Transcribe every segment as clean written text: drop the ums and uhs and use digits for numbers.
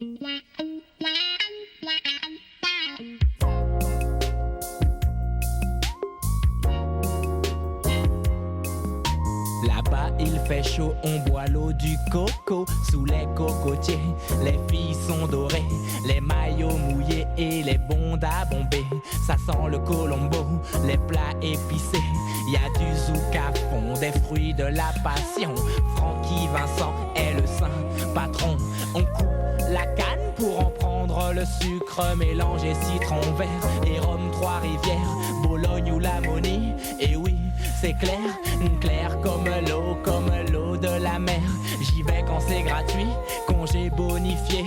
Là-bas il fait chaud, on boit l'eau du coco. Sous les cocotiers, les filles sont dorées, les maillots mouillés et les bondes à bomber. Ça sent le colombo, les plats épicés. Y a du zouk à fond, des fruits de la passion. Francky Vincent est le saint patron. On coupe la canne pour en prendre le sucre, mélangé citron vert et rhum Trois-Rivières, Bologne ou la Monnie. Et oui, c'est clair, clair comme l'eau de la mer. J'y vais quand c'est gratuit, congé bonifié.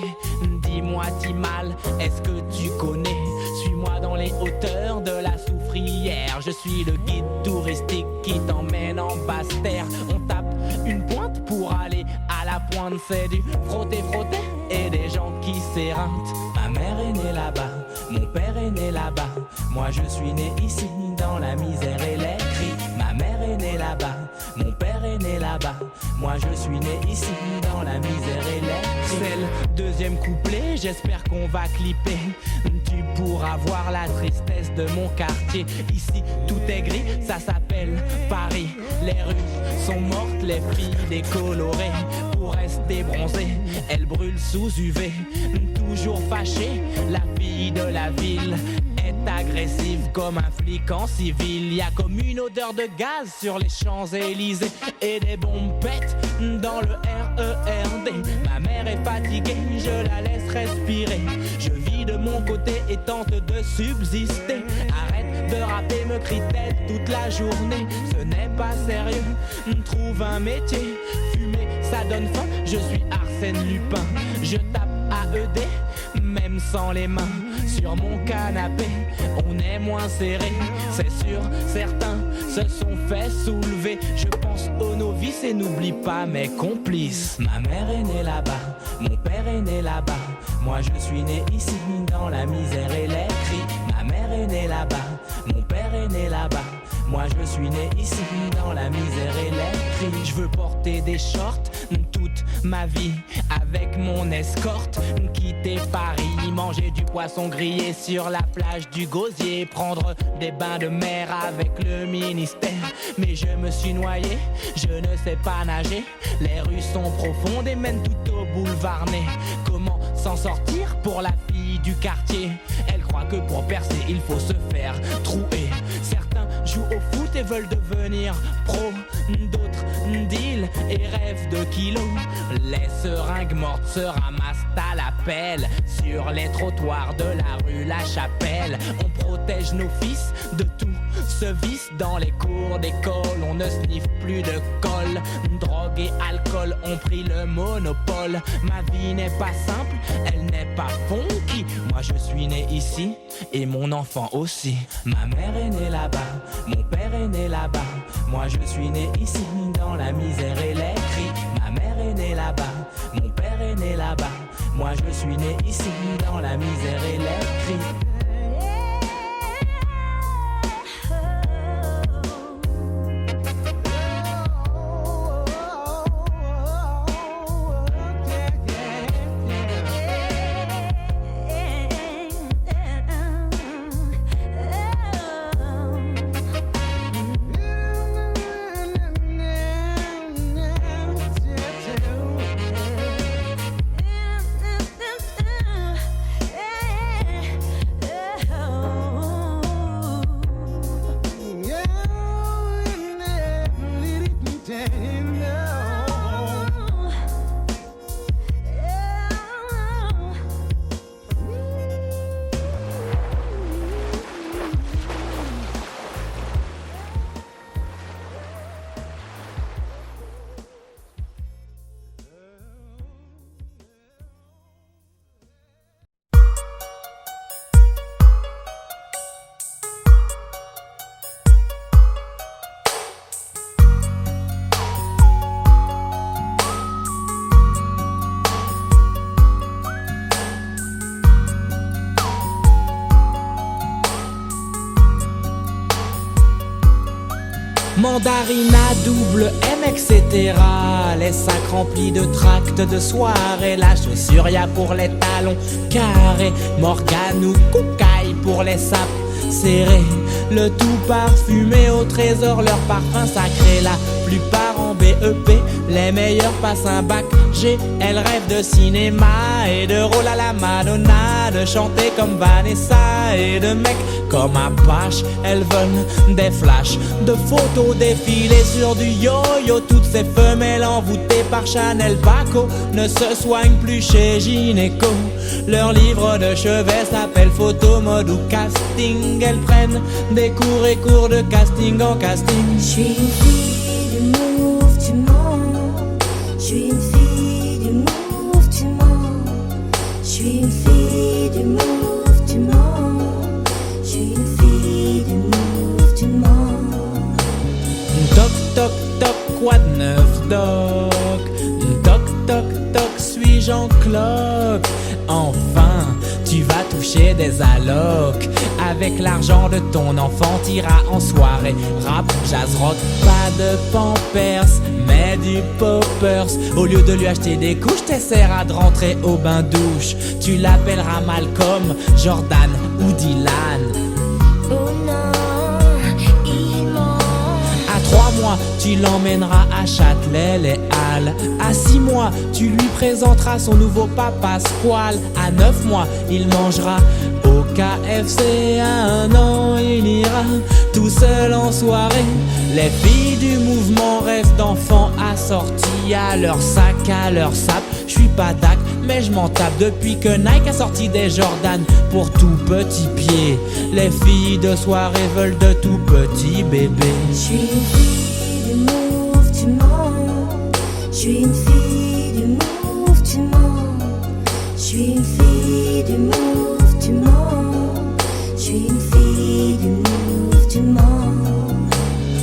Dis-moi Timal, est-ce que tu connais? Suis-moi dans les hauteurs de la Soufrière. Je suis le guide touristique qui t'emmène en Basse-Terre. On tape une pointe pour aller à la pointe. C'est du frotter et des gens qui s'éreintent. Ma mère est née là-bas, mon père est né là-bas. Moi je suis né ici dans la misère et les cris. Ma mère est née là-bas, mon père est né là-bas. Moi je suis né ici dans la misère et les cris. C'est le deuxième couplet, j'espère qu'on va clipper. Tu pourras voir la tristesse de mon quartier. Ici tout est gris, ça s'appelle Paris. Les rues sont mortes, les filles décolorées. Pour rester bronzées, elles brûlent sous UV. Toujours fâchée, la fille de la ville est agressive comme un flic en civil. Y a comme une odeur de gaz sur les Champs-Élysées et des bombes pètent dans le RERD. Ma mère est fatiguée, je la laisse respirer. Je vis de mon côté et tente de subsister. Arrête de rapper, me crie-t-elle toute la journée. Ce n'est pas sérieux, trouve un métier. Fumer, ça donne faim, je suis Arsène Lupin. Je tape AED, même sans les mains. Sur mon canapé, on est moins serré. C'est sûr, certains se sont fait soulever. Je pense aux novices et n'oublie pas mes complices. Ma mère est née là-bas, mon père est né là-bas. Moi je suis né ici dans la misère et les cris. Ma mère est née là-bas, mon père est né là-bas. Moi je suis né ici dans la misère et les cris. Je veux porter des shorts toute ma vie avec mon escorte. Quitter Paris, manger du poisson grillé sur la plage du Gosier. Prendre des bains de mer avec le ministère. Mais je me suis noyé, je ne sais pas nager. Les rues sont profondes et mènent tout au boulevard Ney. Comment s'en sortir pour la fille du quartier? Elle croit que pour percer il faut se faire trouer. Certains jouent au foot et veulent devenir pro. D'autres deal et rêvent de kilos. Les seringues mortes se ramassent à la pelle sur les trottoirs de la rue La Chapelle. On protège nos fils de tout ce vice. Dans les cours d'école on ne sniffe plus de colle. Drogue et alcool ont pris le monopole. Ma vie n'est pas simple, elle n'est pas funky. Moi je suis né ici et mon enfant aussi. Ma mère est née là-bas, mon père est né là-bas. Moi je suis né ici dans la misère et les cris. Ma mère est née là-bas, mon père est né là-bas. Moi je suis né ici dans la misère et les cris. Mandarina, double M, etc. Les sacs remplis de tracts de soirée. La chaussure, y'a pour les talons carrés. Morgane ou Koukaï pour les sapes serrés. Le tout parfumé au trésor, leur parfum sacré. La plupart en BEP, les meilleurs passent un bac G. Elles rêvent de cinéma et de rôle à la Madonna, de chanter comme Vanessa et de mecs comme Apache. Elles veulent des flashs de photos défilées sur du yo-yo. Toutes ces femelles envoûtées par Chanel Paco ne se soignent plus chez Gynéco. Leur livre de chevet s'appelle photo, mode ou casting. Elles prennent des cours et cours de casting en casting. Je suis une fille du mouvement. Je suis une fille du mouvement. Je suis une fille du mouvement. Je suis une fille du mouvement. Toc toc toc, quoi de neuf doc? Toc toc toc, suis-je en cloque? Enfin, tu vas toucher des allocs. Avec l'argent de ton enfant, t'iras en soirée. Rap, jazz, rock, pas de Pampers, mais du poppers. Au lieu de lui acheter des couches, t'essaieras de rentrer au bain-douche. Tu l'appelleras Malcolm, Jordan ou Dylan. Oh non, il ment. À 3 mois, tu l'emmèneras à Châtelet, les Halles. À 6 mois, tu lui présenteras son nouveau papa Squall. À 9 mois, il mangera au KFC. À 1 an, il ira tout seul en soirée. Les filles du mouvement rêvent d'enfants assortis à leur sac, à leur sap. Je suis pas dac, mais je m'en tape depuis que Nike a sorti des Jordan pour tout petit pied. Les filles de soirée veulent de tout petits bébés. Je suis une fille du mouvement. Je suis une fille du mouvement. Je suis une fille du mouvement. Je suis une fille du mouvement.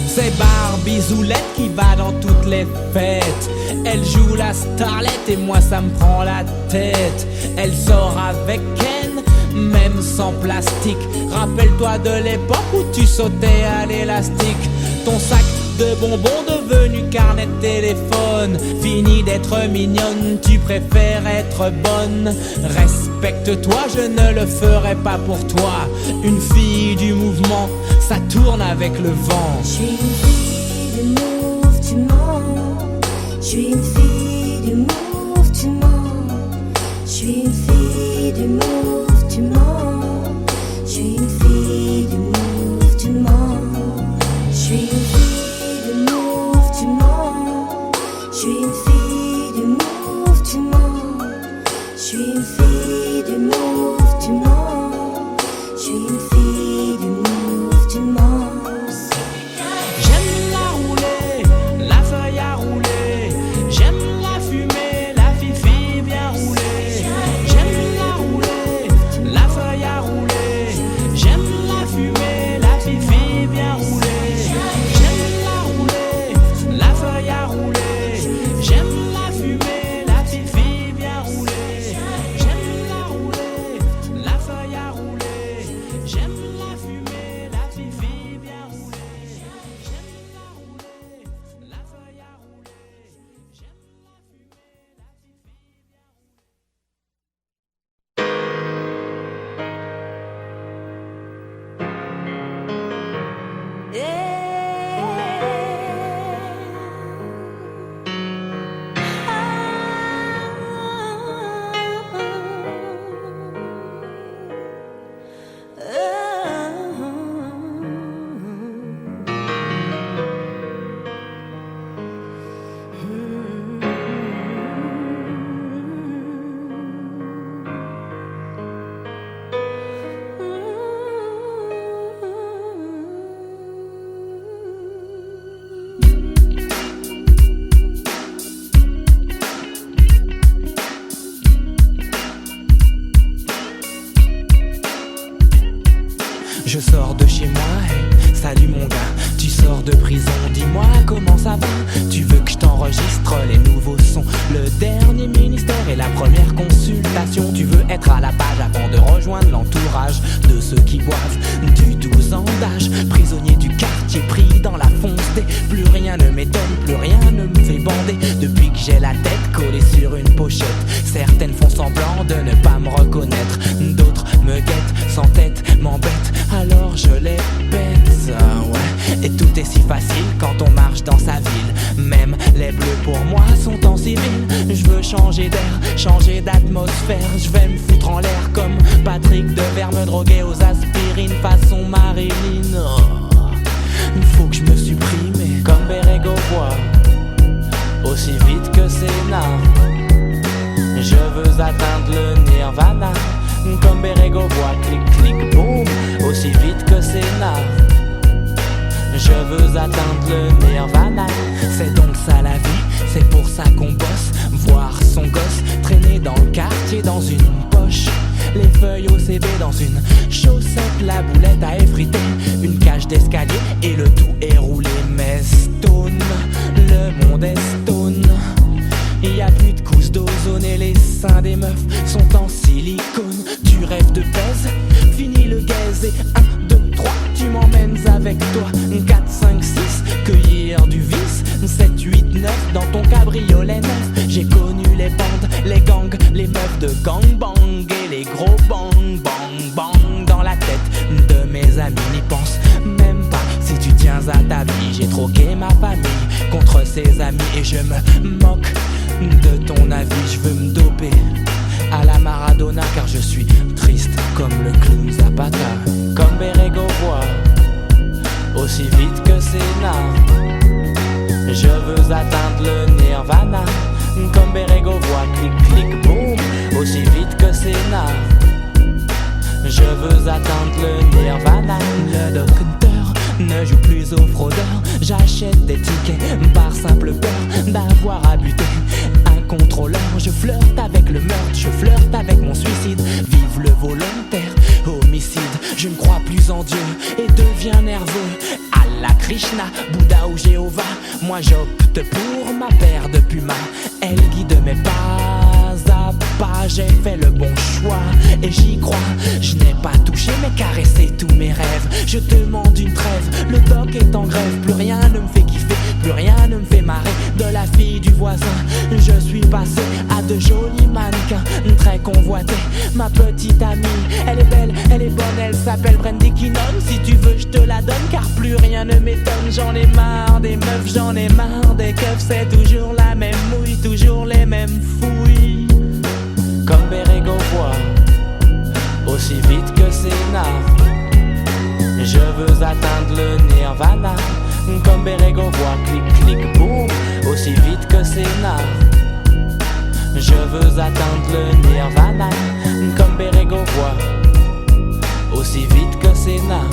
C'est Barbie Zoulette qui va dans toutes les fêtes. Elle joue la starlette et moi ça me prend la tête. Elle sort avec Ken, même sans plastique. Rappelle-toi de l'époque où tu sautais à l'élastique. Ton sac de bonbons devenu carnet de téléphone. Fini d'être mignonne, tu préfères être bonne. Respecte-toi, je ne le ferai pas pour toi. Une fille du mouvement, ça tourne avec le vent. Je suis une fille du mouvement. Je suis une fille du mouvement. Je suis une fille du mouvement. Je suis une fille du mouvement. Je suis une fille du mouvement. Je suis une fille du mouvement. Je suis une fille du mouvement. Je suis une fille du mouvement. J'aime la rouler, la feuille à rouler. J'aime la fumer, la fifi bien roulée. J'aime la rouler, la feuille à rouler. J'aime la fumer, la fifi bien roulée. J'aime la rouler, la feuille à rouler. J'aime la fumer, la fifi bien roulée. J'aime la rouler, la feuille à rouler. J'aime la fumer, la fifi bien roulée. J'aime la rouler, la feuille à rouler. J'aime la fumer, la fifi bien roulée. Je sors de chez moi, Salut mon gars, tu sors de prison, dis-moi comment ça va. Tu veux que je t'enregistre les nouveaux sons, le dernier ministère et la première consultation. Tu veux être à la page avant de rejoindre l'entourage de ceux qui boivent du 12 ans d'âge. Prisonnier du quartier pris dans la fonce des. Plus rien ne m'étonne, plus rien ne me fait bander. Depuis que j'ai la tête collée sur une pochette, certaines font semblant de ne pas me reconnaître, d'autres me guettent sans tête, m'embêtent, alors je les pète. Ouais. Et tout est si facile quand on marche dans sa ville. Même les bleus pour moi sont en civil. Je veux changer d'air, changer d'atmosphère. Je vais me foutre en l'air comme Patrick Devers, me droguer aux aspirines façon Marilyn. Il faut que je me supprime comme Bérégovois, aussi vite que Sénat. Je veux atteindre le nirvana comme Bérégovois, clic clic boum, aussi vite que Sénat. Je veux atteindre le nirvana. C'est donc ça la vie, c'est pour ça qu'on bosse. Voir son gosse traîner dans le quartier dans une poche, les feuilles au CB dans une chaussette, la boulette à effriter, une cage d'escalier et le tout est roulé. Mais stone, le monde est stone. Il y a plus de couches d'ozone et les seins des meufs sont en silicone. Tu rêves de pèse, fini le gaze et 1, 2, 3, tu m'emmènes avec toi. 4, 5, 6, cueillir du vice. 7, 8, 9, dans ton cabriolet neuf. J'ai connu les bandes, les gangs, les meufs de gangbang et les gros bang, bang, bang dans la tête de mes amis. N'y pense même pas si tu tiens à ta vie. J'ai troqué ma famille contre ses amis et je me moque de ton avis. Je veux me doper à la Maradona car je suis triste comme le clown Zapata. Comme Bérégovois, aussi vite que Sénat. Je veux atteindre le nirvana comme Bérégovois, clic clic boum, aussi vite que Sénat. Je veux atteindre le nirvana. Le docteur ne joue plus au fraudeur. J'achète des tickets par simple peur d'avoir à buter un contrôleur. Je flirte avec le meurtre, je flirte avec mon suicide. Vive le volontaire homicide. Je ne crois plus en Dieu et deviens nerveux. Allah, Krishna, Bouddha ou Jéhovah, moi j'opte pour ma paire de pumas. Elle guide mes pas à pas. J'ai fait le bon choix et j'y crois. Je n'ai pas touché mais caressé tous mes rêves. Je demande une trêve, le doc est en grève. Plus rien ne me fait kiffer, plus rien ne me fait marrer. De la fille du voisin, je suis passé à de jolis mannequins très convoités. Ma petite amie, elle est belle, elle est bonne, elle s'appelle Brandy Kinnon. Si tu veux je te la donne car plus rien ne m'étonne. J'en ai marre des meufs, j'en ai marre des keufs. C'est toujours la même mouille, toujours les mêmes fouilles. Comme Bérégovois, aussi vite que Sénat. Je veux atteindre le nirvana comme Bérégovois, clic clic boum, aussi vite que Sénat. Je veux atteindre le nirvana comme Bérégovois, aussi vite que Sénat.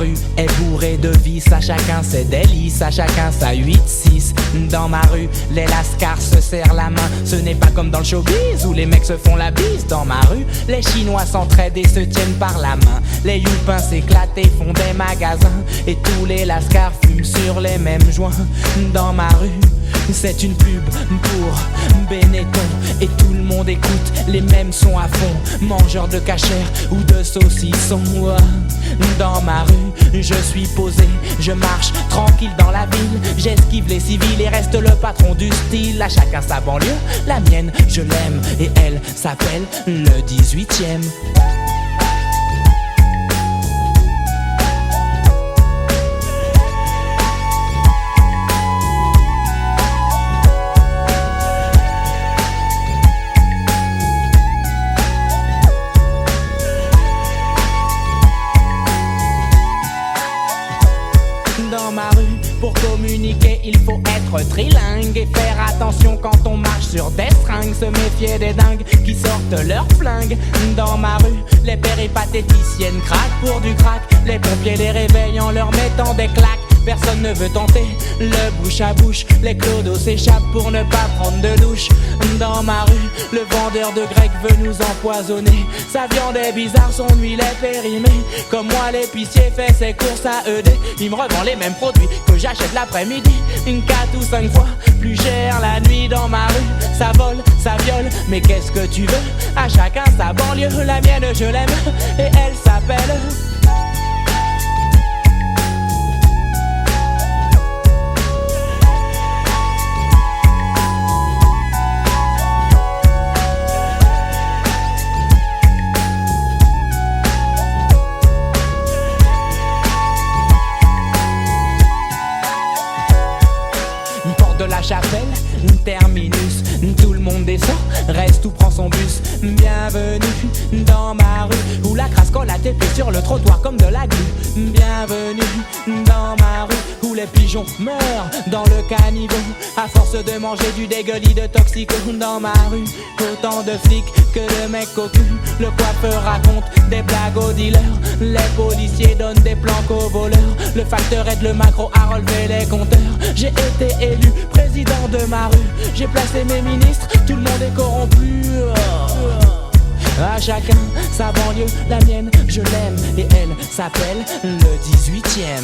rue est bourrée de vices, à chacun ses délices, à chacun sa 8-6. Dans ma rue, les lascars se serrent la main. Ce n'est pas comme dans le showbiz où les mecs se font la bise. Dans ma rue, les Chinois s'entraident et se tiennent par la main. Les youpins s'éclatent et font des magasins. Et tous les lascars fument sur les mêmes joints. Dans ma rue, c'est une pub pour Benetton. Et tout le monde écoute les mêmes sons à fond. Mangeurs de cachère ou de saucissons. Dans ma rue, je suis posé, je marche tranquille dans la ville. J'esquive les civils et reste le patron du style. À chacun sa banlieue, la mienne je l'aime. Et elle s'appelle le 18e. Dans ma rue, pour communiquer, il faut être trilingue et faire attention quand on marche sur des stringues. Se méfier des dingues qui sortent leurs flingues. Dans ma rue, les péripatéticiennes craquent pour du crack. Les pompiers les réveillent en leur mettant des claques. Personne ne veut tenter le bouche à bouche. Les clodos s'échappent pour ne pas prendre de douche. Dans ma rue, le vendeur de grec veut nous empoisonner. Sa viande est bizarre, son huile est périmée. Comme moi l'épicier fait ses courses à ED. Il me revend les mêmes produits que j'achète l'après-midi. Une 4 ou 5 fois plus cher la nuit. Dans ma rue, ça vole, ça viole. Mais qu'est-ce que tu veux? À chacun sa banlieue. La mienne je l'aime et elle s'appelle de la chapelle, terminus, tout le monde descend, reste ou prend son bus. Bienvenue dans ma rue, où la crasse colle à tes pieds sur le trottoir comme de la glu. Bienvenue dans ma rue, où les pigeons meurent dans le caniveau à force de manger du dégueulis de toxico. Dans ma rue, autant de flics que de mecs cocus. Le coiffeur raconte des blagues aux dealers. Les policiers donnent des planques aux voleurs. Le facteur aide le macro à relever les compteurs. J'ai été élu président de ma rue. J'ai placé mes ministres, tout le monde est corrompu. À chacun sa banlieue, la mienne je l'aime. Et elle s'appelle le 18e.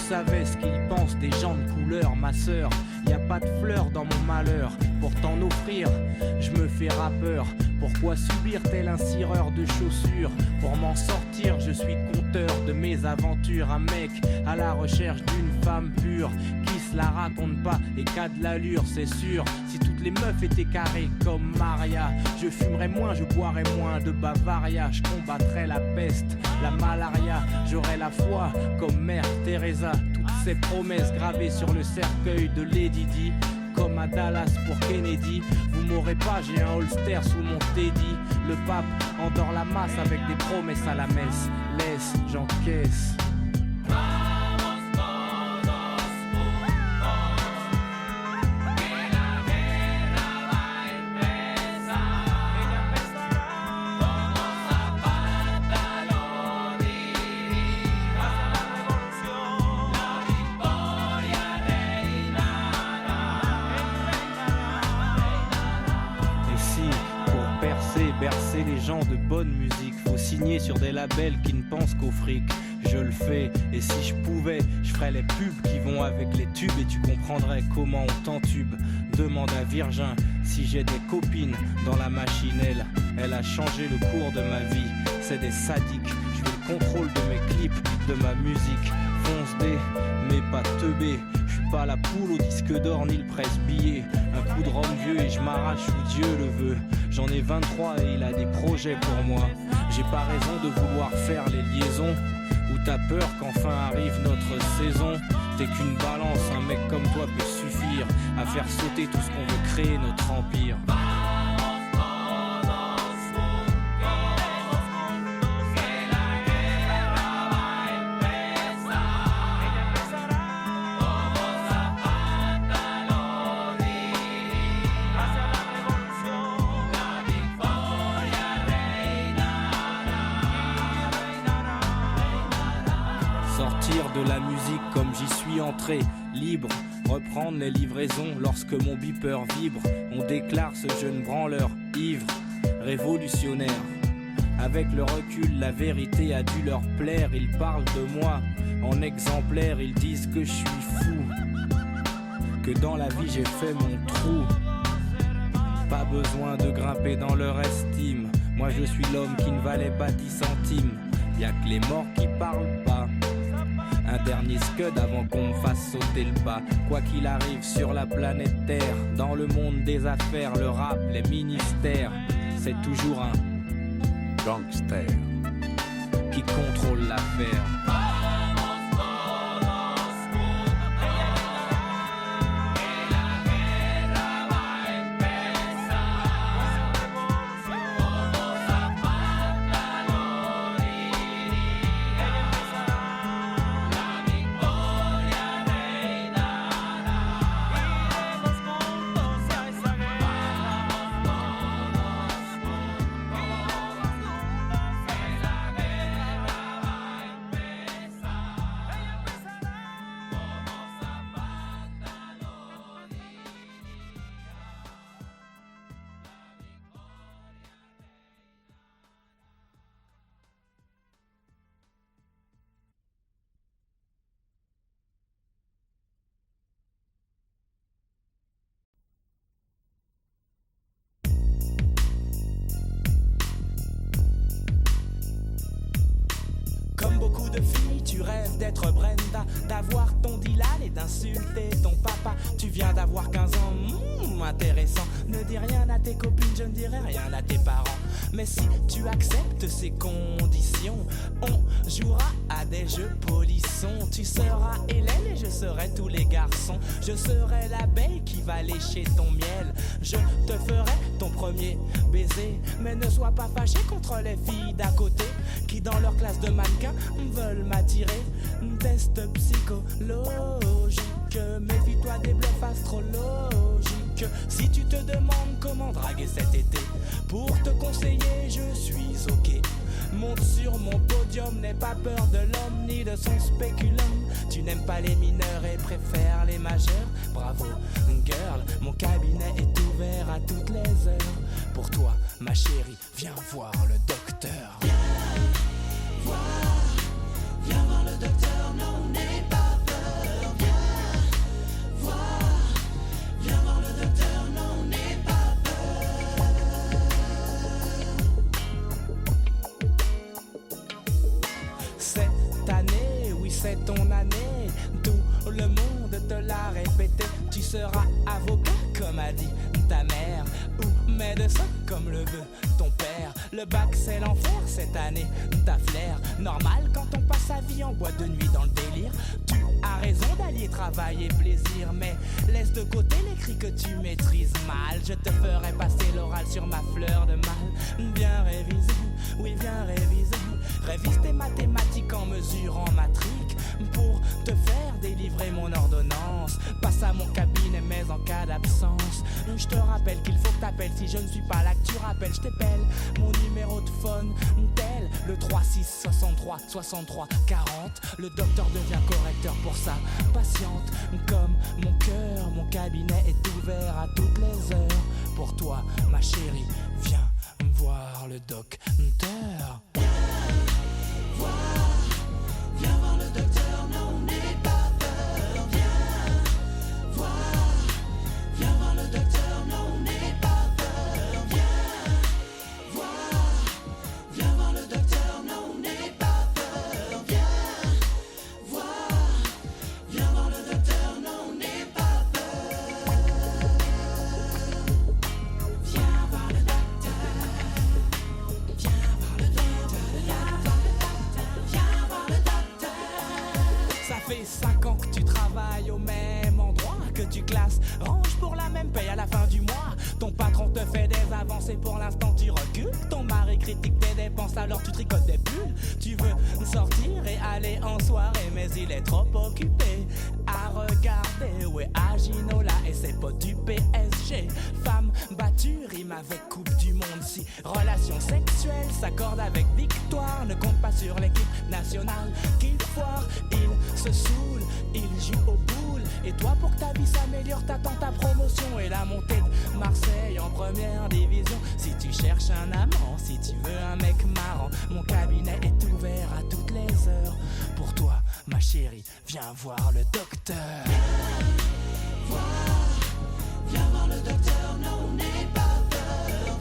savais ce qu'ils pensent des gens de couleur, ma sœur. Y a pas de fleurs dans mon malheur. Pour t'en offrir, je me fais rappeur. Pourquoi subir tel un cireur de chaussures? Pour m'en sortir, je suis conteur de mes aventures. Un mec à la recherche d'une femme pure, qui se la raconte pas et qu'a de l'allure, c'est sûr. Si tout toutes les meufs étaient carrées comme Maria. Je fumerais moins, je boirais moins de Bavaria. Je combattrais la peste, la malaria. J'aurais la foi comme Mère Teresa. Toutes ces promesses gravées sur le cercueil de Lady Di. Comme à Dallas pour Kennedy. Vous m'aurez pas, j'ai un holster sous mon teddy. Le pape endort la masse avec des promesses à la messe. Laisse, j'encaisse. Bercer les gens de bonne musique, faut signer sur des labels qui ne pensent qu'au fric. Je le fais, et si je pouvais, je ferais les pubs qui vont avec les tubes. Et tu comprendrais comment on t'entube. Demande à Virgin si j'ai des copines dans la machinelle. Elle a changé le cours de ma vie, c'est des sadiques. Je veux le contrôle de mes clips, de ma musique. Fonce des, mais pas teubé. Je suis pas la poule au disque d'or ni le presse-billet. Un coup de rhum vieux et je m'arrache où Dieu le veut. J'en ai 23 et il a des projets pour moi. J'ai pas raison de vouloir faire les liaisons. Ou t'as peur qu'enfin arrive notre saison. T'es qu'une balance, un mec comme toi peut suffire à faire sauter tout ce qu'on veut créer, notre empire. De la musique comme j'y suis entré, libre, reprendre les livraisons lorsque mon beeper vibre. On déclare ce jeune branleur ivre, révolutionnaire. Avec le recul, la vérité a dû leur plaire. Ils parlent de moi en exemplaire, ils disent que je suis fou, que dans la vie j'ai fait mon trou. Pas besoin de grimper dans leur estime. Moi je suis l'homme qui ne valait pas 10 centimes. Y'a que les morts qui parlent pas. Un dernier scud avant qu'on me fasse sauter le pas. Quoi qu'il arrive sur la planète Terre, dans le monde des affaires, le rap, les ministères, c'est toujours un gangster qui contrôle l'affaire. Beaucoup de filles, tu rêves d'être Brenda, d'avoir ton Dylan et d'insulter ton papa. Tu viens d'avoir 15 ans, intéressant. Ne dis rien à tes copines, je ne dirai rien à tes parents. Mais si tu acceptes ces conditions, on jouera à des jeux polissons. Tu seras Hélène et je serai tous les garçons. Je serai l'abeille qui va lécher ton miel. Je te ferai ton premier baiser. Mais ne sois pas fâché contre les filles d'à côté qui dans leur classe de mannequins veulent m'attirer. Test psychologique, méfie-toi des bluffs astrologiques. Si tu te demandes comment draguer cet été, pour te conseiller je suis ok. Monte sur mon podium, n'aie pas peur de l'homme ni de son spéculum. Tu n'aimes pas les mineurs et préfères les majeurs. Bravo girl, mon cabinet est ouvert à toutes les heures. Pour toi ma chérie, viens voir le docteur. Viens voir le docteur, non n'aie pas peur. Viens voir le docteur, non n'aie pas peur. Cette année, oui c'est ton année, tout le monde te l'a répété. Tu seras avocat comme a dit ta ta mère ou médecin comme le veut ton père. Le bac c'est l'enfer cette année, t'as flair. Normal quand on passe sa vie en boîte de nuit dans le délire. Tu as raison d'allier travail et plaisir, mais laisse de côté les cris que tu maîtrises mal. Je te ferai passer l'oral sur ma fleur de mal. Bien révisé, oui viens réviser. Révise tes mathématiques en mesurant ma trique pour te faire délivrer mon ordonnance. Passe à mon cabinet mais en cas d'absence. Je te rappelle qu'il faut que t'appelles si je ne suis pas là que tu rappelles. Je t'appelle mon numéro de phone tel le 36 63 63 40. Le docteur devient correcteur pour sa patiente. Comme mon cœur, mon cabinet est ouvert à toutes les heures. Pour toi ma chérie, viens voir le docteur. Viens voir le docteur, non n'aie pas peur. Viens voir le docteur, non n'aie pas peur. Viens voir le docteur, non n'aie pas peur. Viens voir le docteur, non n'aie pas peur. Viens voir le docteur, viens voir le docteur. Ça fait 5 ans que tu travailles au même endroit, que tu classes, ranges pour la même paye à la fin du mois. Ton patron te fait des avancées, pour l'instant tu recules. Ton mari critique tes dépenses, alors tu tricotes des pulls. Tu veux sortir et aller en soirée, mais il est trop occupé à regarder où est Aginola et ses potes du PSG. Femme battue rime avec Coupe du Monde. Si relation sexuelle s'accorde avec victoire, ne compte pas sur l'équipe nationale qu'il foire. Il se saoule, il joue au boule. Et toi pour que ta vie s'améliore, t'attends ta promotion et la montée de Marseille en première division. Si tu cherches un amant, si tu veux un mec marrant, mon cabinet est ouvert à toutes les heures. Pour toi ma chérie, viens voir le docteur. Viens voir le docteur, non n'aie pas peur.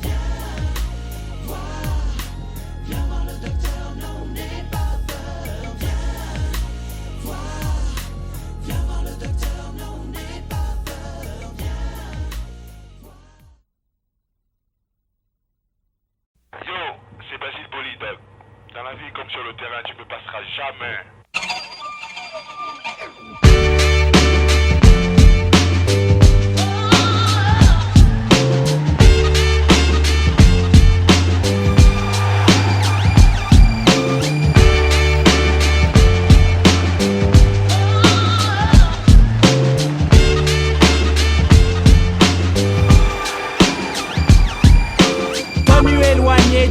Viens voir le docteur, non n'aie pas peur. Viens voir le docteur, non n'aie pas peur. Yo, c'est Basile Bolide. Dans la vie comme sur le terrain, tu me passeras jamais.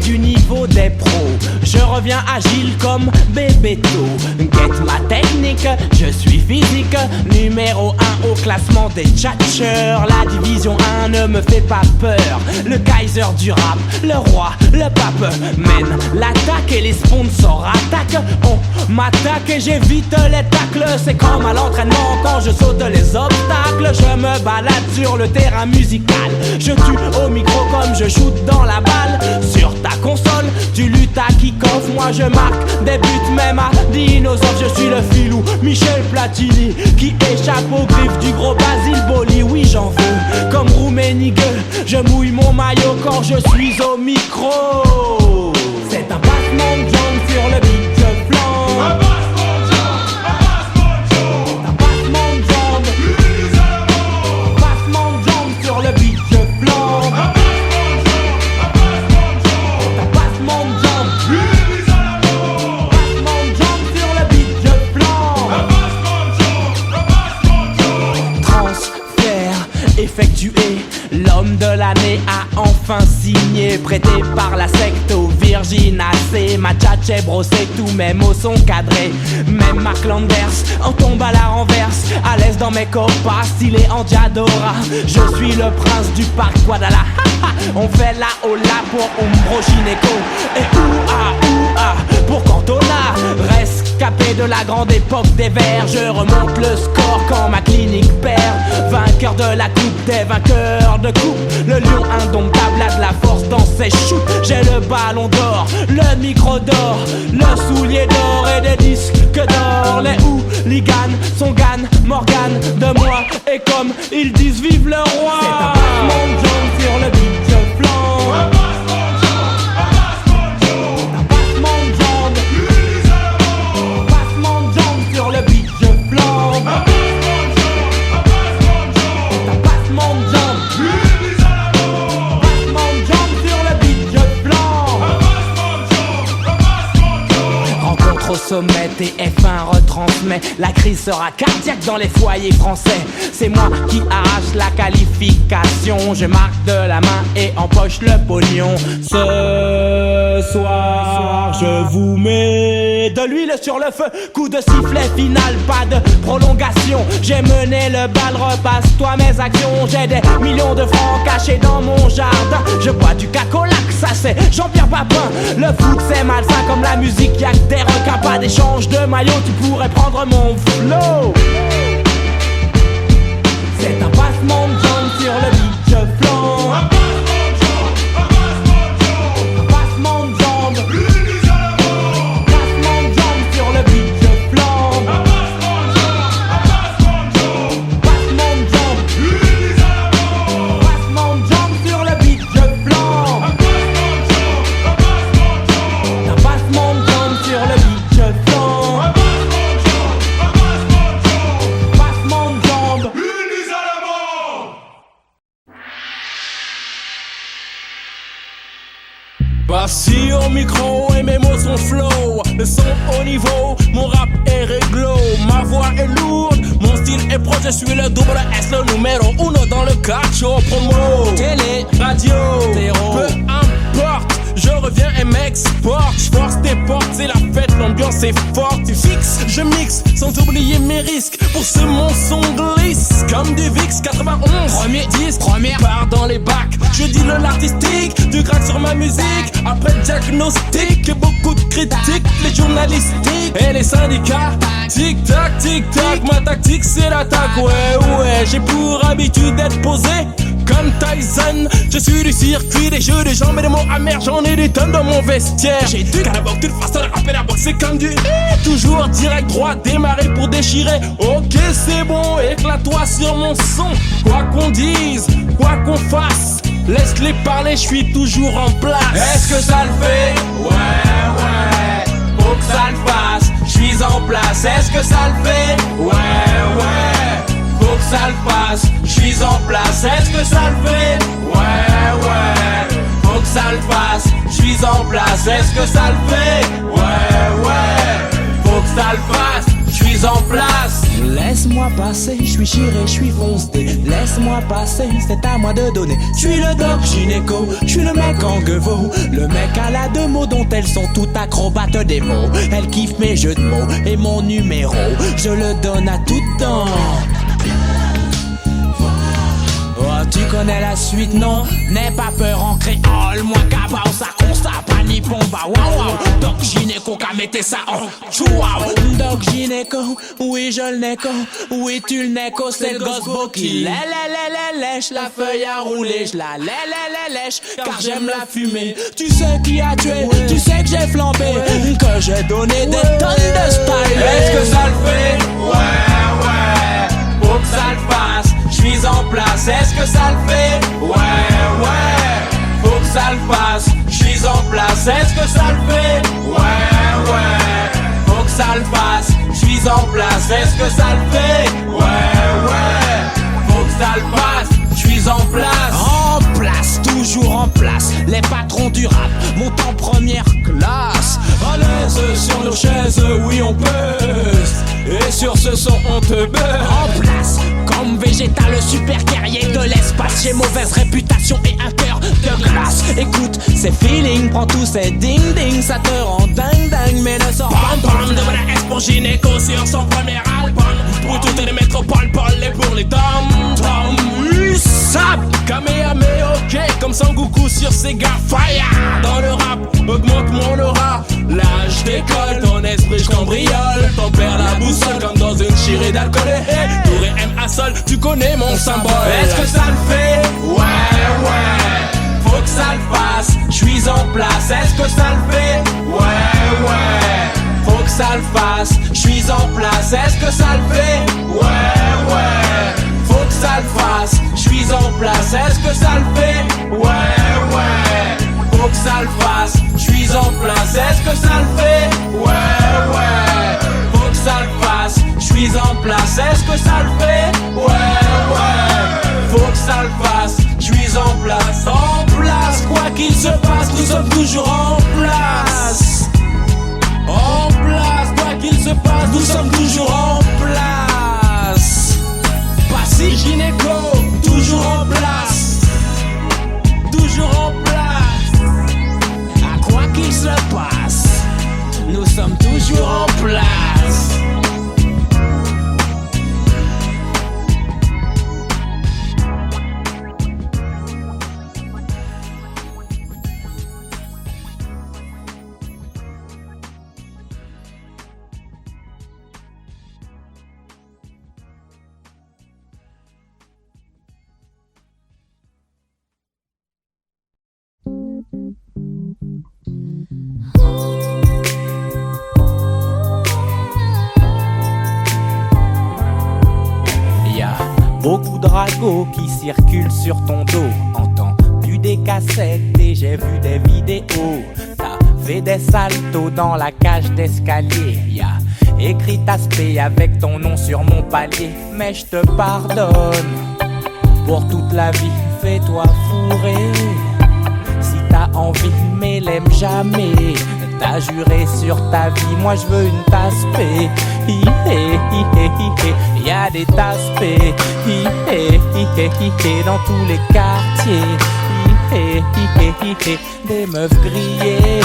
Du niveau des pros, je reviens agile comme Bébéto. Get ma technique, je suis physique. Numéro 1 au classement des tchatcheurs. La division 1 ne me fait pas peur. Le Kaiser du rap, le roi, le pape mène l'attaque et les sponsors attaquent. On m'attaque et j'évite les tacles. C'est comme à l'entraînement quand je saute les obstacles. Je me balade sur le terrain musical. Je tue au micro comme je shoot dans la balle. Sur ta console, tu luttes à kick-off. Moi je marque des buts même à dinosaures. Je suis le filou Michel Platini qui échappe aux griffes du gros Basile Boli. Oui j'en veux comme Rouménigue. Je mouille mon maillot quand je suis au micro. C'est un passement de jambes sur le beat, je flambe. Effectué, l'homme de l'année a enfin signé. Prêté par la secte aux Virginacées. Ma tchatche est brossée, tous mes mots sont cadrés. Même Mark Landers en tombe à la renverse. À l'aise dans mes copas, stylé en Diadora. Je suis le prince du parc Guadalajara. On fait la hola pour Umbro Gineco. Et ouah pour Cantona. Rescapé de la grande époque des Verts. Je remonte le score quand ma clinique perd. Vainqueur de la coupe des vainqueurs de coupe. Le lion indomptable a de la force dans ses shoots. J'ai le ballon d'or, le micro d'or, le soulier d'or et des disques disque d'or. Les hooligans sont Gann, Morgan de moi. Et comme ils disent vive le roi. C'est un passement de jambes sur le beat, je flambe. Un passement de jambes. Un passement de jambes sur le beat, je flambe. Un passement de jambes. Passement de jambes sur le beat, je flambe. Rencontre au sommet, TF1 retransmet. La crise sera cardiaque dans les foyers français. C'est moi qui arrache la qualification. Je marque de la main et empoche le pognon. Ce soir, je vous mets de l'huile sur le feu. Coup de sifflet final, pas de prolongation. J'ai mené le bal, repasse-toi mes actions. J'ai des millions de francs cachés dans mon jardin. Je bois du cacolac, ça c'est Jean-Pierre Papin. Le foot c'est malsain comme la musique, y'a que des requins, pas d'échange de maillot. Tu pourrais prendre mon flow. C'est un passement de jambes sur le beat, je flambe. Un passement de jambes. Passement de jambes sur le beat, je flambe. Passement de jambes. Passement de jambes sur le beat, je flambe. Un passement de jambes sur le beat, je flambe. Passement de jambes. Bassi au micro et mes mots sont flow. Le son au niveau, mon rap est réglo. Ma voix est lourde, mon style est proche. Je suis le double S, le numéro 1 dans le cacho promo. Télé, radio, terreau, peu importe. Je reviens et m'exporte, j'force tes portes, c'est la fête, l'ambiance est forte. Tu fixes, je mixe, sans oublier mes risques. Pour ce mon son glisse, comme du VIX 91. Premier disque, première part dans les bacs. Je dis le l'artistique, du crack sur ma musique. Après le diagnostic et beaucoup de critiques. Les journalistiques et les syndicats. Tic-tac, tic-tac, ma tactique c'est l'attaque. Ouais, j'ai pour habitude d'être posé comme Tyson. Je suis du circuit, des jeux de jambes et des mots amers. J'en ai des tonnes dans mon vestiaire. J'ai du carabok, toute façon de rapper la boxe, c'est comme du toujours direct droit, démarrer pour déchirer. Ok c'est bon, éclate-toi sur mon son. Quoi qu'on dise, quoi qu'on fasse, laisse-les parler, je suis toujours en place. Est-ce que ça le fait? Ouais, faut que ça le fasse, je suis en place. Est-ce que ça le fait? Ouais, faut que ça le fasse, je suis en place. Est-ce que ça le fait? Ouais, faut que ça le fasse, je suis en place. Est-ce que ça le fait? Ouais, faut que ça le fasse, je suis en place. Laisse-moi passer, je suis chiré, je suis foncé. Laisse-moi passer, c'est à moi de donner. Je suis le doc gynéco, je suis le mec en gueveau. Le mec à la deux mots dont elles sont toutes acrobates des mots. Elle kiffe mes jeux de mots et mon numéro, je le donne à toutes dents. Oh, tu connais la suite, non? N'aie pas peur en créole. Moi, cabao, ça constate, pas ni pomba, waouh. Doc gynéco, qu'a mettez ça en chouaou. Doc gynéco, oui, je le néco. Oui, tu le néco, c'est le gosse beau qui lèche la feuille à rouler. Je la lèche, car j'aime la fumée. Tu sais qui a tué, tu sais que j'ai flambé, que j'ai donné des tonnes de style. Est-ce que ça le fait? Ouais, faut que ça le fasse, je suis en place. Est-ce que ça le fait? Ouais, faut que ça le fasse, je suis en place. Est-ce que ça le fait? Ouais, faut que ça le fasse, je suis en place. Est-ce que ça le fait? Ouais, faut que ça le fasse, je suis en place. En place, toujours en place. Les patrons du rap montent en première classe. À l'aise sur nos chaises, oui on pèse. Et sur ce son on te beurre. En place, comme végétal, le super guerrier de l'espace. J'ai mauvaise réputation et un cœur de glace. Écoute, c'est feeling, prends tous ces ding-ding. Ça te rend dingue, mais ne sors pas de la S pour gynéco sur son premier album. Pour toutes les métropoles, et pour les dom-toms. USAP, Kamehameha, ok, comme Sangoku sur Sega Fire. Dans le rap, augmente mon aura. L'âge décolle, ton esprit je cambriole. T'en perds la boussole comme dans une chirée d'alcool. Tour et M à sol, tu connais mon symbole. Est-ce que ça le fait? Ouais, faut que ça le fasse, je suis en place. Est-ce que ça le fait? Ouais, faut que que ça le fasse, j'suis en place, est-ce que ça le fait? Ouais, ouais. Faut que ça le fasse, j'suis en place, est-ce que ça le fait? Ouais, ouais. Faut que ça le fasse, j'suis en place, est-ce que ça le fait? Ouais, ouais. Faut que ça le fasse, j'suis en place, est-ce que ça le fait? Ouais, ouais. Faut que ça le fasse, j'suis en place. En place, quoi qu'il se passe, nous sommes toujours en place. En place, quoi qu'il se passe, nous sommes toujours en place. Passy gynéco, toujours en place. Toujours en place. À quoi qu'il se passe, nous sommes toujours en place. Beaucoup de ragots qui circulent sur ton dos. Entendu des cassettes et j'ai vu des vidéos. T'as fait des saltos dans la cage d'escalier. Y'a écrit aspect avec ton nom sur mon palier. Mais je te pardonne. Pour toute la vie, fais-toi fourrer. Si t'as envie, mais l'aime jamais. T'as juré sur ta vie, moi je veux une tasse paix. Y'a des tasses paix dans tous les quartiers. Des meufs grillées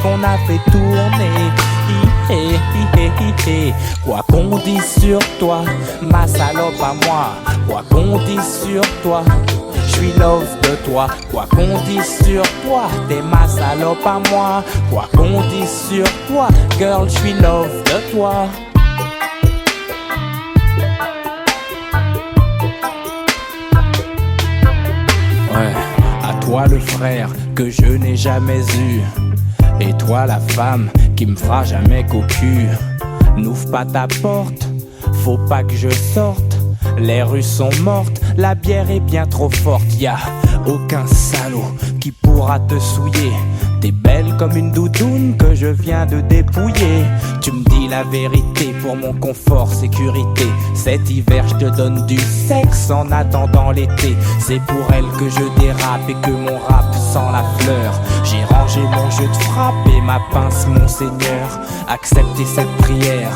qu'on a fait tourner. Quoi qu'on dise sur toi, ma salope à moi. Quoi qu'on dise sur toi, j'suis love de toi. Quoi qu'on dise sur toi, t'es ma salope à moi. Quoi qu'on dise sur toi, girl, j'suis love de toi. Ouais, à toi le frère que je n'ai jamais eu. Et toi la femme qui me fera jamais cocu. N'ouvre pas ta porte, faut pas que je sorte. Les rues sont mortes, la bière est bien trop forte. Y'a aucun salaud qui pourra te souiller. T'es belle comme une doudoune que je viens de dépouiller. Tu me dis la vérité pour mon confort, sécurité. Cet hiver je te donne du sexe en attendant l'été. C'est pour elle que je dérape et que mon rap sent la fleur. J'ai rangé mon jeu de frappe et ma pince mon seigneur. Acceptez cette prière,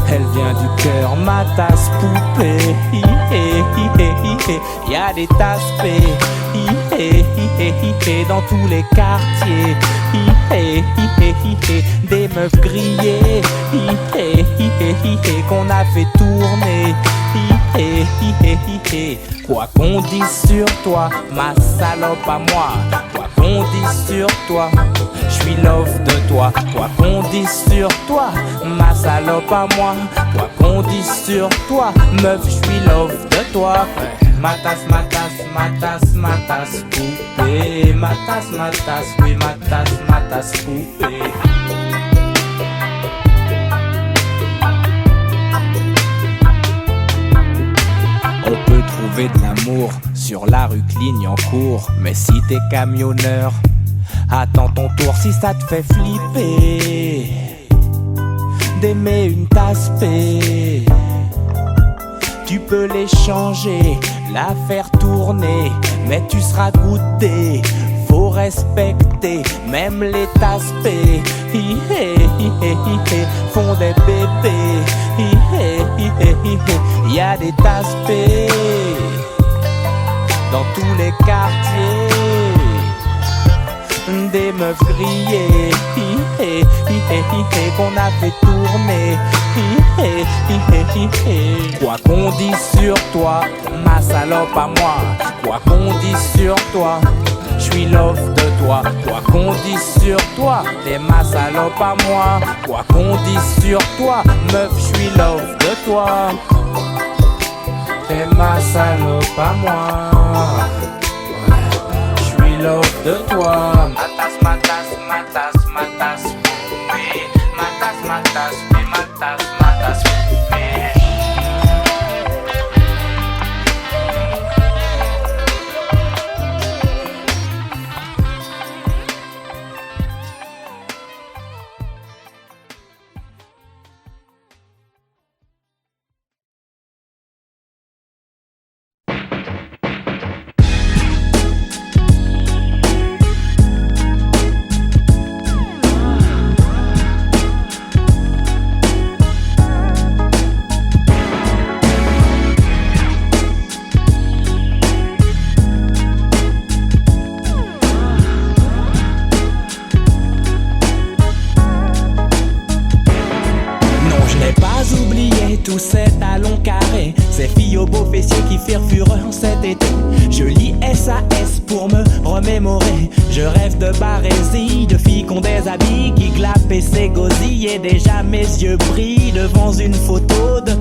elle vient du cœur, ma tasse poupée. Y'a des tasses dans tous les quartiers. Des meufs grillées qu'on a fait tourner. Quoi qu'on dise sur toi, ma salope à moi. Quoi qu'on dise sur toi, j'suis love de toi. Quoi qu'on dise sur toi, ma salope à moi. Quoi qu'on dise sur toi, meuf, j'suis love de toi. Ma tasse, ma tasse, ma tasse, ma tasse poupée. Ma tasse, oui, ma tasse poupée. On peut trouver de l'amour sur la rue Clignancourt. Mais si t'es camionneur, attends ton tour si ça te fait flipper. D'aimer une tasse paix. Tu peux l'échanger, la faire tourner, mais tu seras goûté. Faut respecter, même les tasses paix. Font des bébés. Y'a des tasses paix dans tous les quartiers. Des meufs grillées qu'on a fait tourner. Quoi qu'on dise sur toi, ma salope à moi. Quoi qu'on dise sur toi, j'suis love de toi. Quoi qu'on dise sur toi, t'es ma salope à moi. Quoi qu'on dise sur toi, meuf, j'suis love de toi. T'es ma salope à moi. J'suis love de toi. Ma tasse, ma tasse, ma tasse, ma tasse. me matas, me. Tous ces talons carrés, ces filles aux beaux fessiers qui firent fureur cet été. Je lis SAS pour me remémorer. Je rêve de barésie, de filles qui ont des habits qui glapent et s'égosillent. Et déjà mes yeux brillent devant une photo de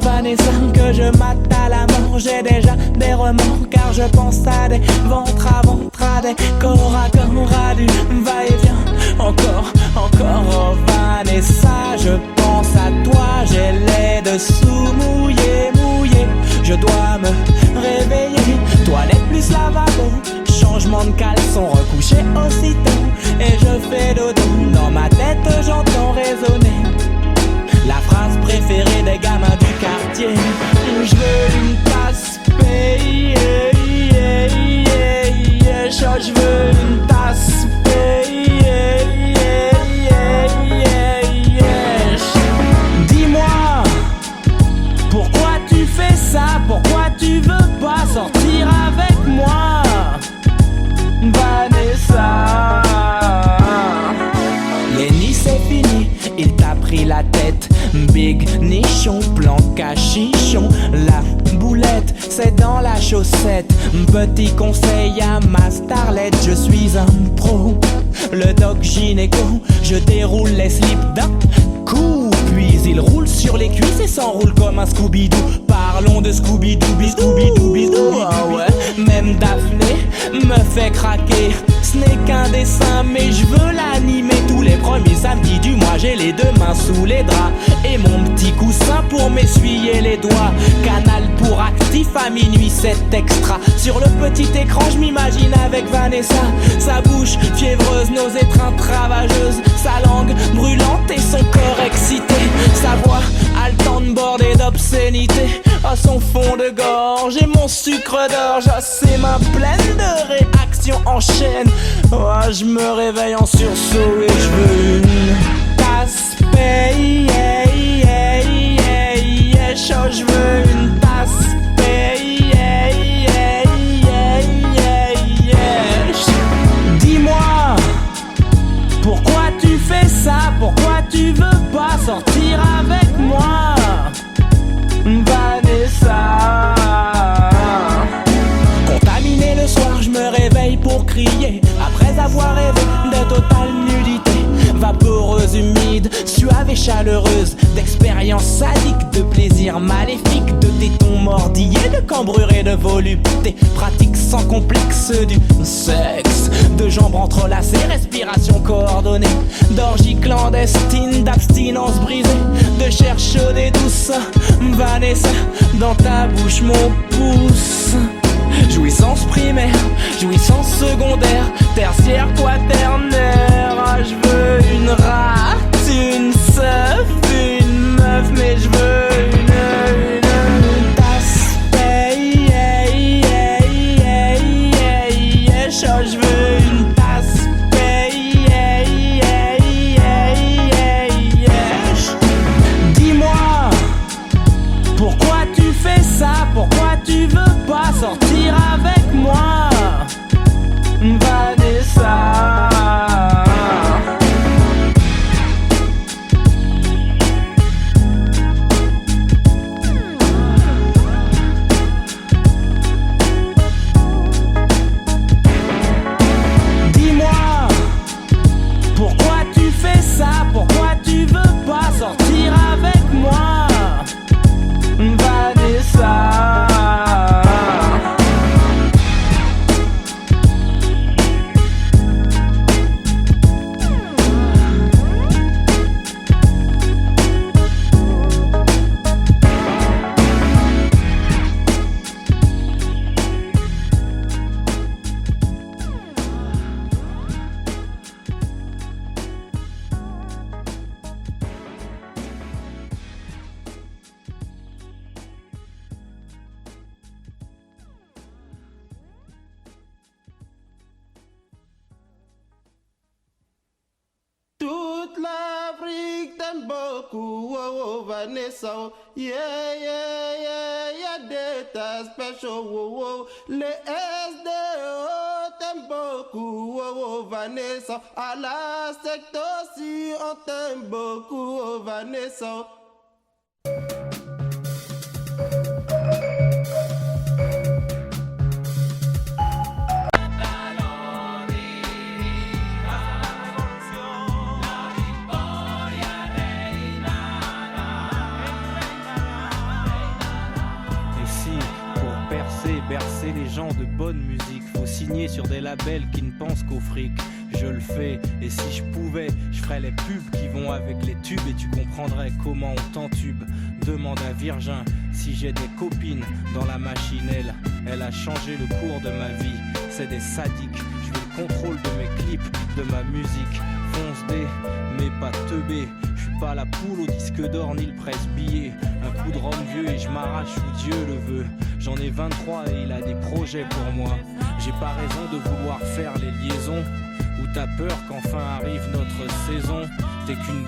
Vanessa que je mate à la mort. J'ai déjà des remords car je pense à des ventres à ventre, à des corps à corps, à du va-et-vient. Encore, oh Vanessa, je pense à toi, j'ai les dessous mouillés. Je dois me réveiller, toilette plus lavabo, changement de caleçon, recouché aussitôt. Et je fais dodo, dans ma tête j'entends résonner la phrase préférée des gamins du quartier. Je veux une tasse payée, je veux une tasse payée. Dis-moi, pourquoi tu fais ça? Pourquoi tu veux pas sortir avec moi, Vanessa? Lenny c'est fini, il t'a pris la tête. Big nichon, plan cachichon. La boulette, c'est dans la chaussette. Petit conseil à ma starlette, je suis un pro. Le doc gynéco, je déroule les slips d'un coup. Puis il roule sur les cuisses et s'enroule comme un Scooby-Doo. Parlons de Scooby-Doo, Scooby-Doo. Ah ouais, même Daphné me fait craquer. Ce n'est qu'un dessin mais je veux l'animer. Tous les premiers samedis du mois, j'ai les deux mains sous les draps et mon petit coussin pour m'essuyer les doigts. Canal pour actif à minuit, c'est extra. Sur le petit écran, je m'imagine avec Vanessa. Sa bouche fiévreuse, nos étreintes ravageuses. Sa langue brûlante et son corps excité. Sa voix haletante bordée d'obscénité. À son fond de gorge et mon sucre d'orge. À ses mains pleines de réactions en chaîne. Oh, je me réveille en sursaut et je veux une tasse payée. Je veux une tasse payée. Dis-moi, pourquoi tu fais ça? Pourquoi tu veux pas sortir avec moi, Vanessa? Contaminé le soir, je me réveille pour crier. Après avoir rêvé de totale nudité, vaporeuse, humide, suave et chaleureuse, d'expériences sadiques, de plaisir maléfique, de tétons mordillés, de cambrure et de volupté, pratique sans complexe du sexe, de jambes entrelacées, respiration coordonnée, d'orgie clandestine, d'abstinence brisée, de chair chaude et douce. Vanessa, dans ta bouche mon pouce. Jouissance primaire, jouissance secondaire, tertiaire, quaternaire. Ah, je veux une rate, une seuf, une meuf, mais je veux une tasse payée. Je veux une tasse payée. Dis-moi, pourquoi tu fais ça? Pourquoi tu veux pas sortir avec moi, Vanessa? Toute l'Afrique t'aime beaucoup, oh, oh, Vanessa, oh. Yeah, yeah, yeah, yeah, data special, oh, oh. Les SDO t'aiment beaucoup, oh, oh, Vanessa. À la secte aussi, on t'aime beaucoup, oh, Vanessa. Bercer les gens de bonne musique, faut signer sur des labels qui ne pensent qu'au fric. Je le fais, et si je pouvais, je ferais les pubs qui vont avec les tubes et tu comprendrais comment on t'entube. Demande à Virgin si j'ai des copines dans la machine, elle a changé le cours de ma vie. C'est des sadiques, je veux le contrôle de mes clips, de ma musique. Fonce D, mais pas teubé. Je suis pas la poule au disque d'or ni le presse-billet. Un coup de rhum vieux et je m'arrache où Dieu le veut. J'en ai 23 et il a des projets pour moi. J'ai pas raison de vouloir faire les liaisons. Ou t'as peur qu'enfin arrive notre saison. T'es qu'une